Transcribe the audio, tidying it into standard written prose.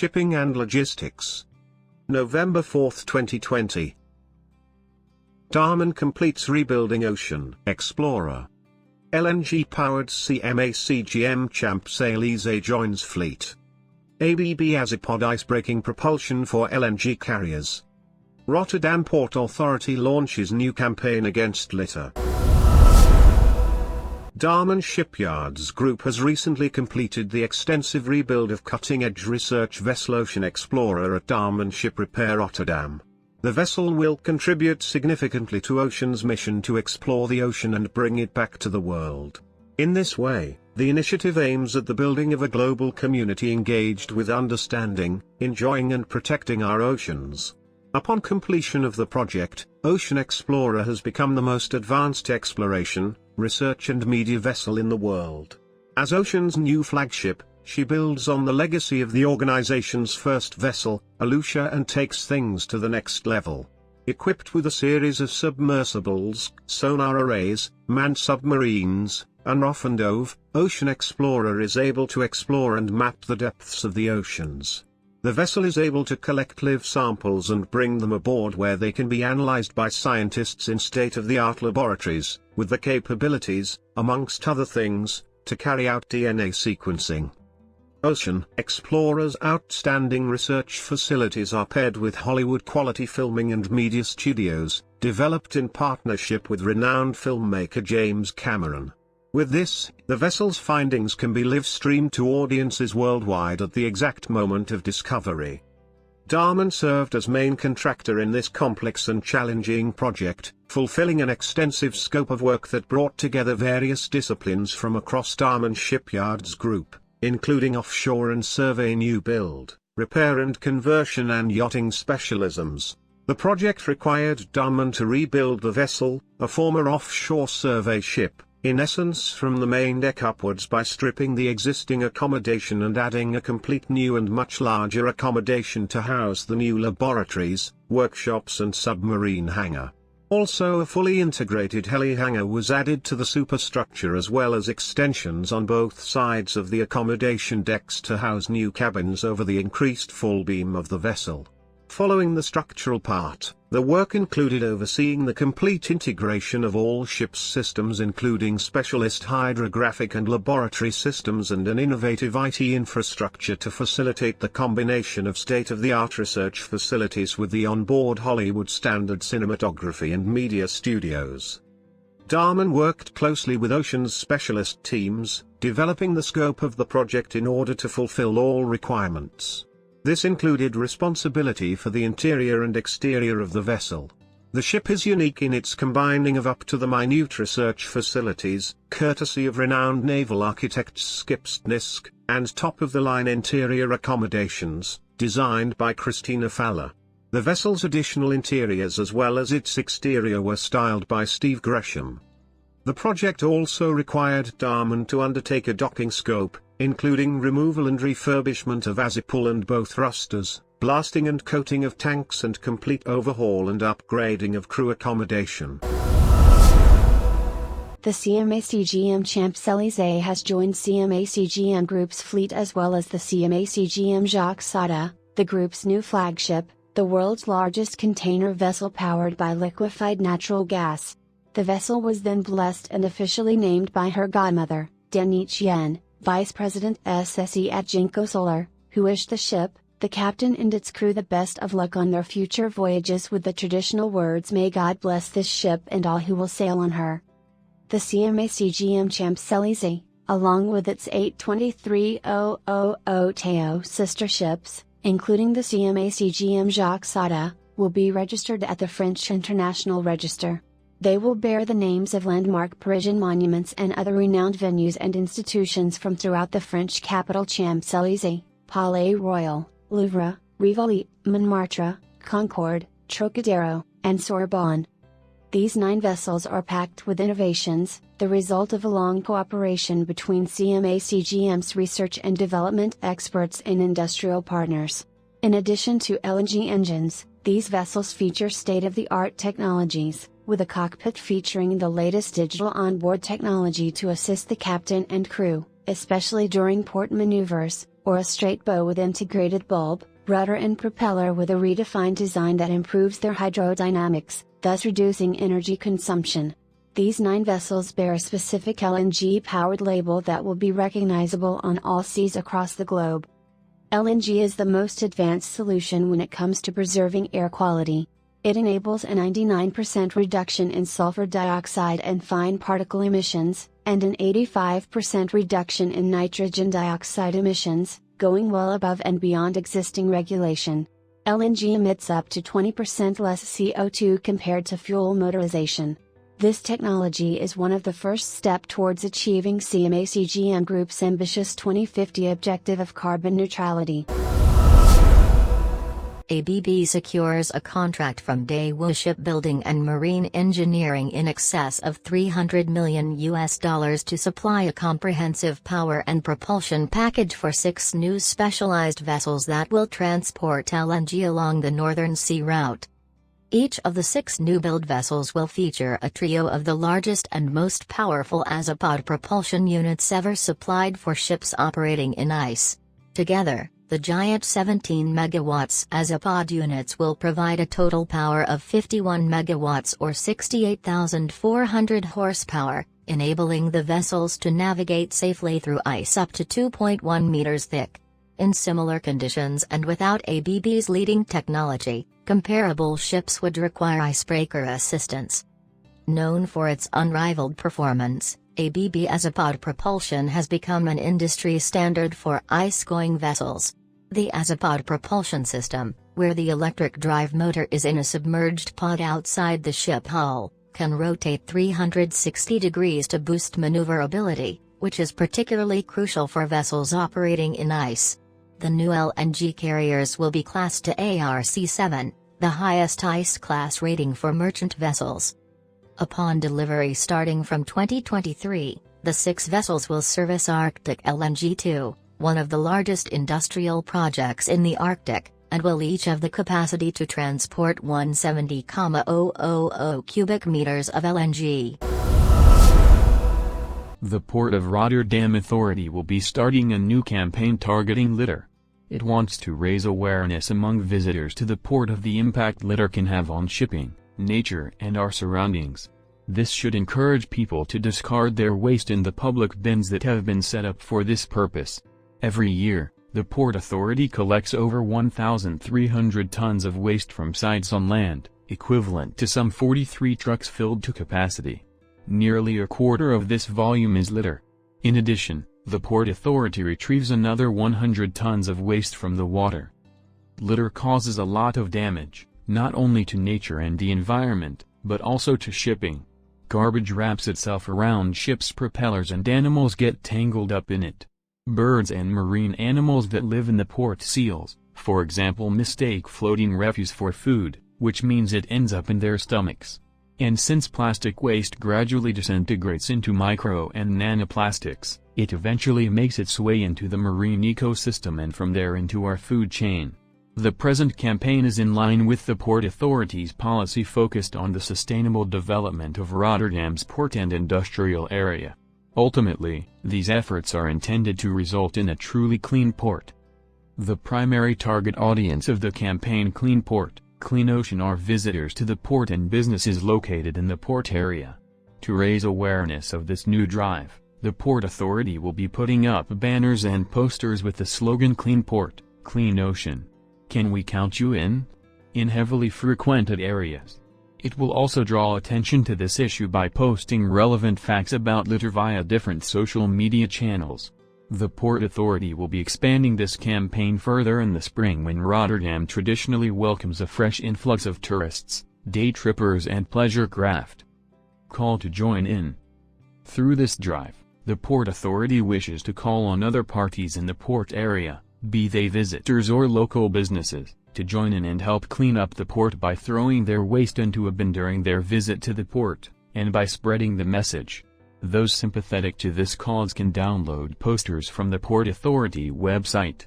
shipping and logistics. November 4, 2020. Darman completes rebuilding Ocean Explorer. LNG-powered CMA CGM Champs Elysees joins fleet. ABB Azipod icebreaking propulsion for LNG carriers. Rotterdam Port Authority launches new campaign against litter. Damen Shipyards Group has recently completed the extensive rebuild of cutting-edge research vessel Ocean Explorer at Damen Ship Repair Rotterdam. The vessel will contribute significantly to Ocean's mission to explore the ocean and bring it back to the world. In this way, the initiative aims at the building of a global community engaged with understanding, enjoying and protecting our oceans. Upon completion of the project, Ocean Explorer has become the most advanced exploration, research and media vessel in the world. As Ocean's new flagship, she builds on the legacy of the organization's first vessel, Aleutian, and takes things to the next level. Equipped with a series of submersibles, sonar arrays, manned submarines, UNROV and OV, Ocean Explorer is able to explore and map the depths of the oceans. The vessel is able to collect live samples and bring them aboard where they can be analyzed by scientists in state-of-the-art laboratories, with the capabilities, amongst other things, to carry out DNA sequencing. Ocean Explorer's outstanding research facilities are paired with Hollywood-quality filming and media studios, developed in partnership with renowned filmmaker James Cameron. With this, the vessel's findings can be live-streamed to audiences worldwide at the exact moment of discovery. Darman served as main contractor in this complex and challenging project, fulfilling an extensive scope of work that brought together various disciplines from across Damen Shipyards Group, including offshore and survey new build, repair and conversion and yachting specialisms. The project required Darman to rebuild the vessel, a former offshore survey ship, in essence from the main deck upwards by stripping the existing accommodation and adding a complete new and much larger accommodation to house the new laboratories, workshops and submarine hangar. Also a fully integrated heli hangar was added to the superstructure as well as extensions on both sides of the accommodation decks to house new cabins over the increased full beam of the vessel. Following the structural part, the work included overseeing the complete integration of all ship's systems including specialist hydrographic and laboratory systems and an innovative IT infrastructure to facilitate the combination of state-of-the-art research facilities with the onboard Hollywood standard cinematography and media studios. Darman worked closely with Ocean's specialist teams, developing the scope of the project in order to fulfill all requirements. This included responsibility for the interior and exterior of the vessel. The ship is unique in its combining of up-to-the-minute research facilities, courtesy of renowned naval architect Skipsnisk, and top-of-the-line interior accommodations, designed by Christina Faller. The vessel's additional interiors as well as its exterior were styled by Steve Gresham. The project also required Darman to undertake a docking scope, including removal and refurbishment of Azipod and both thrusters, blasting and coating of tanks and complete overhaul and upgrading of crew accommodation. The CMA CGM Champs Elysees has joined CMA CGM Group's fleet as well as the CMA CGM Jacques Sada, the group's new flagship, the world's largest container vessel powered by liquefied natural gas. The vessel was then blessed and officially named by her godmother, Danich Yen, Vice President SSE at Jinko Solar, who wished the ship, the captain and its crew the best of luck on their future voyages with the traditional words "May God bless this ship and all who will sail on her." The CMA CGM Champs Elysees, along with its 823,000 TEO sister ships, including the CMA CGM Jacques Sada, will be registered at the French International Register. They will bear the names of landmark Parisian monuments and other renowned venues and institutions from throughout the French capital: Champs Elysees, Palais Royal, Louvre, Rivoli, Montmartre, Concorde, Trocadero, and Sorbonne. These 9 vessels are packed with innovations, the result of a long cooperation between CMA CGM's research and development experts and industrial partners. In addition to LNG engines, these vessels feature state-of-the-art technologies, with a cockpit featuring the latest digital onboard technology to assist the captain and crew, especially during port maneuvers, or a straight bow with integrated bulb, rudder and propeller with a redefined design that improves their hydrodynamics, thus reducing energy consumption. These 9 vessels bear a specific LNG-powered label that will be recognizable on all seas across the globe. LNG is the most advanced solution when it comes to preserving air quality. It enables a 99% reduction in sulfur dioxide and fine particle emissions, and an 85% reduction in nitrogen dioxide emissions, going well above and beyond existing regulation. LNG emits up to 20% less CO2 compared to fuel motorization. This technology is one of the first steps towards achieving CMA CGM Group's ambitious 2050 objective of carbon neutrality. ABB secures a contract from Daewoo Shipbuilding and Marine Engineering in excess of $300 million to supply a comprehensive power and propulsion package for 6 new specialized vessels that will transport LNG along the Northern Sea route. Each of the 6 new-build vessels will feature a trio of the largest and most powerful Azipod propulsion units ever supplied for ships operating in ice. Together, the giant 17 MW Azipod units will provide a total power of 51 MW or 68,400 horsepower, enabling the vessels to navigate safely through ice up to 2.1 meters thick. In similar conditions and without ABB's leading technology, comparable ships would require icebreaker assistance. Known for its unrivaled performance, ABB Azipod propulsion has become an industry standard for ice-going vessels. The Azipod propulsion system, where the electric drive motor is in a submerged pod outside the ship hull, can rotate 360 degrees to boost maneuverability, which is particularly crucial for vessels operating in ice. The new LNG carriers will be classed to ARC7, the highest ice class rating for merchant vessels. Upon delivery starting from 2023, the 6 vessels will service Arctic LNG-2, one of the largest industrial projects in the Arctic, and will each have the capacity to transport 170,000 cubic meters of LNG. The Port of Rotterdam Authority will be starting a new campaign targeting litter. It wants to raise awareness among visitors to the port of the impact litter can have on shipping, nature and our surroundings. This should encourage people to discard their waste in the public bins that have been set up for this purpose. Every year, the Port Authority collects over 1,300 tons of waste from sites on land, equivalent to some 43 trucks filled to capacity. Nearly a quarter of this volume is litter. In addition, the Port Authority retrieves another 100 tons of waste from the water. Litter causes a lot of damage, not only to nature and the environment, but also to shipping. Garbage wraps itself around ships' propellers and animals get tangled up in it. Birds and marine animals that live in the port seals, for example, mistake floating refuse for food, which means it ends up in their stomachs. And since plastic waste gradually disintegrates into micro and nanoplastics, it eventually makes its way into the marine ecosystem and from there into our food chain. The present campaign is in line with the Port Authority's policy focused on the sustainable development of Rotterdam's port and industrial area. Ultimately, these efforts are intended to result in a truly clean port. The primary target audience of the campaign Clean Port, Clean Ocean are visitors to the port and businesses located in the port area. To raise awareness of this new drive, the Port Authority will be putting up banners and posters with the slogan Clean Port, Clean Ocean. Can we count you in? In heavily frequented areas. It will also draw attention to this issue by posting relevant facts about litter via different social media channels. The Port Authority will be expanding this campaign further in the spring when Rotterdam traditionally welcomes a fresh influx of tourists, day trippers and pleasure craft. Call to join in. Through this drive, the Port Authority wishes to call on other parties in the port area, be they visitors or local businesses, to join in and help clean up the port by throwing their waste into a bin during their visit to the port, and by spreading the message. Those sympathetic to this cause can download posters from the Port Authority website.